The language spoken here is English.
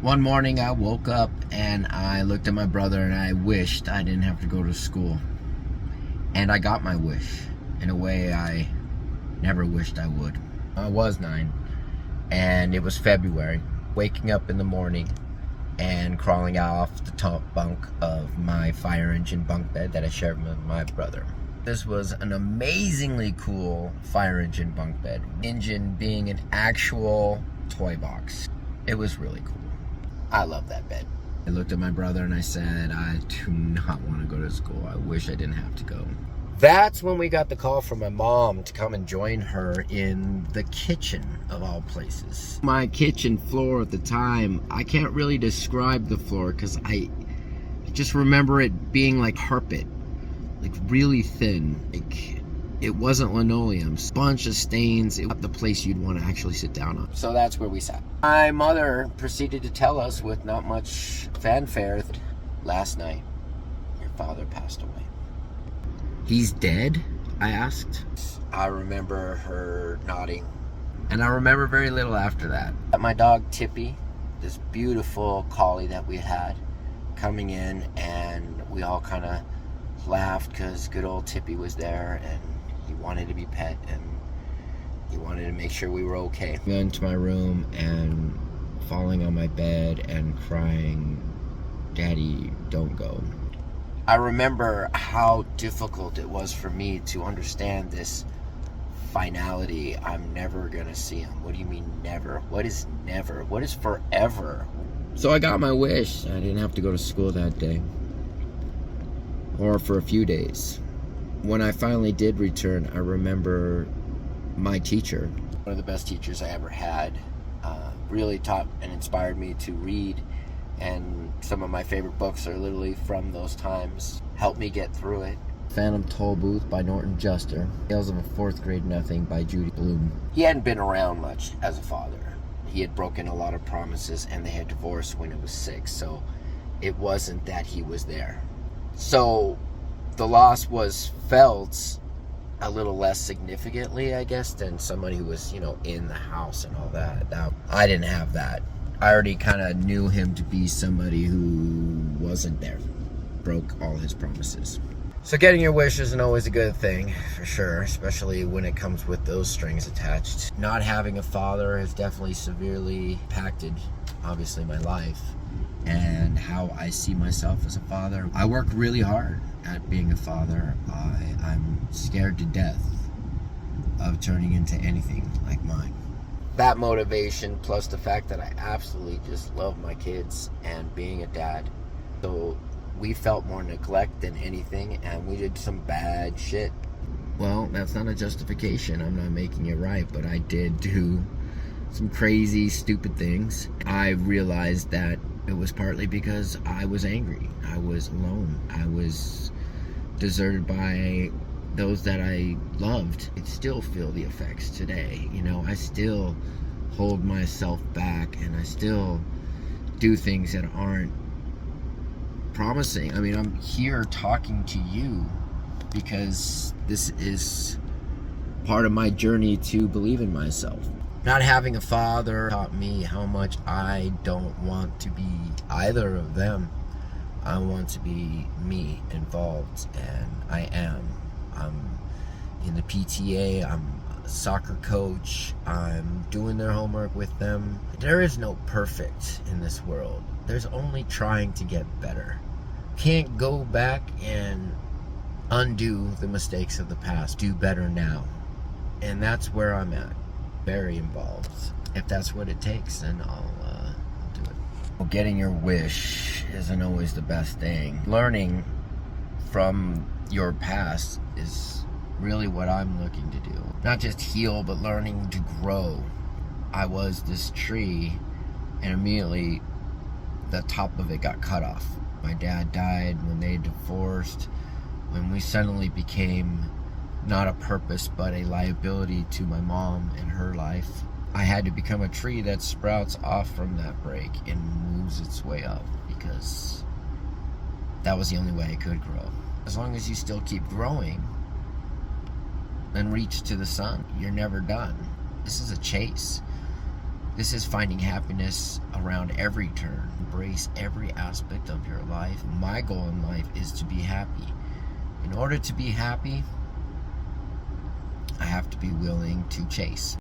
One morning I woke up and I looked at my brother and I wished I didn't have to go to school. And I got my wish in a way I never wished I would. I was 9 and it was February. Waking up in the morning and crawling out off the top bunk of my fire engine bunk bed that I shared with my brother. This was an amazingly cool fire engine bunk bed. Engine being an actual toy box. It was really cool. I love that bed. I looked at my brother and I said, I do not want to go to school. I wish I didn't have to go. That's when we got the call from my mom to come and join her in the kitchen of all places. My kitchen floor at the time, I can't really describe the floor because I just remember it being like carpet, like really thin. Like it wasn't linoleum. Bunch of stains. It was the place you'd want to actually sit down on. So that's where we sat. My mother proceeded to tell us with not much fanfare, last night, your father passed away. He's dead? I asked. I remember her nodding. And I remember very little after that. My dog Tippy, this beautiful collie that we had, coming in, and we all kind of laughed because good old Tippy was there and he wanted to be pet and he wanted to make sure we were okay. I went into my room and falling on my bed and crying, "Daddy, don't go." I remember how difficult it was for me to understand this finality. I'm never gonna see him. What do you mean never? What is never? What is forever? So I got my wish. I didn't have to go to school that day. Or for a few days. When I finally did return, I remember my teacher. One of the best teachers I ever had. Really taught and inspired me to read. And some of my favorite books are literally from those times. Helped me get through it. Phantom Toll Booth by Norton Juster. Tales of a Fourth Grade Nothing by Judy Blume. He hadn't been around much as a father. He had broken a lot of promises and they had divorced when he was 6. So it wasn't that he was there. So the loss was felt a little less significantly, I guess, than somebody who was, in the house and all that. Now, I didn't have that. I already kind of knew him to be somebody who wasn't there. Broke all his promises. So getting your wish isn't always a good thing, for sure, especially when it comes with those strings attached. Not having a father has definitely severely impacted, obviously, my life and how I see myself as a father. I work really hard at being a father. I'm scared to death of turning into anything like mine. That motivation, plus the fact that I absolutely just love my kids and being a dad. So we felt more neglect than anything, and we did some bad shit. Well, that's not a justification. I'm not making it right, but I did do some crazy, stupid things. I realized that it was partly because I was angry. I was alone. I was deserted by those that I loved. I still feel the effects today. I still hold myself back and I still do things that aren't promising. I mean, I'm here talking to you because this is part of my journey to believe in myself. Not having a father taught me how much I don't want to be either of them. I want to be me involved, and I am. I'm in the PTA, I'm a soccer coach, I'm doing their homework with them. There is no perfect in this world. There's only trying to get better. Can't go back and undo the mistakes of the past. Do better now. And that's where I'm at. Very involved. If that's what it takes, then I'll do it. Well, getting your wish isn't always the best thing. Learning from your past is really what I'm looking to do. Not just heal, but learning to grow. I was this tree, and immediately the top of it got cut off. My dad died when they divorced, when we suddenly became not a purpose, but a liability to my mom and her life. I had to become a tree that sprouts off from that break and moves its way up, because that was the only way I could grow. As long as you still keep growing and reach to the sun, you're never done. This is a chase. This is finding happiness around every turn. Embrace every aspect of your life. My goal in life is to be happy. In order to be happy, I have to be willing to chase.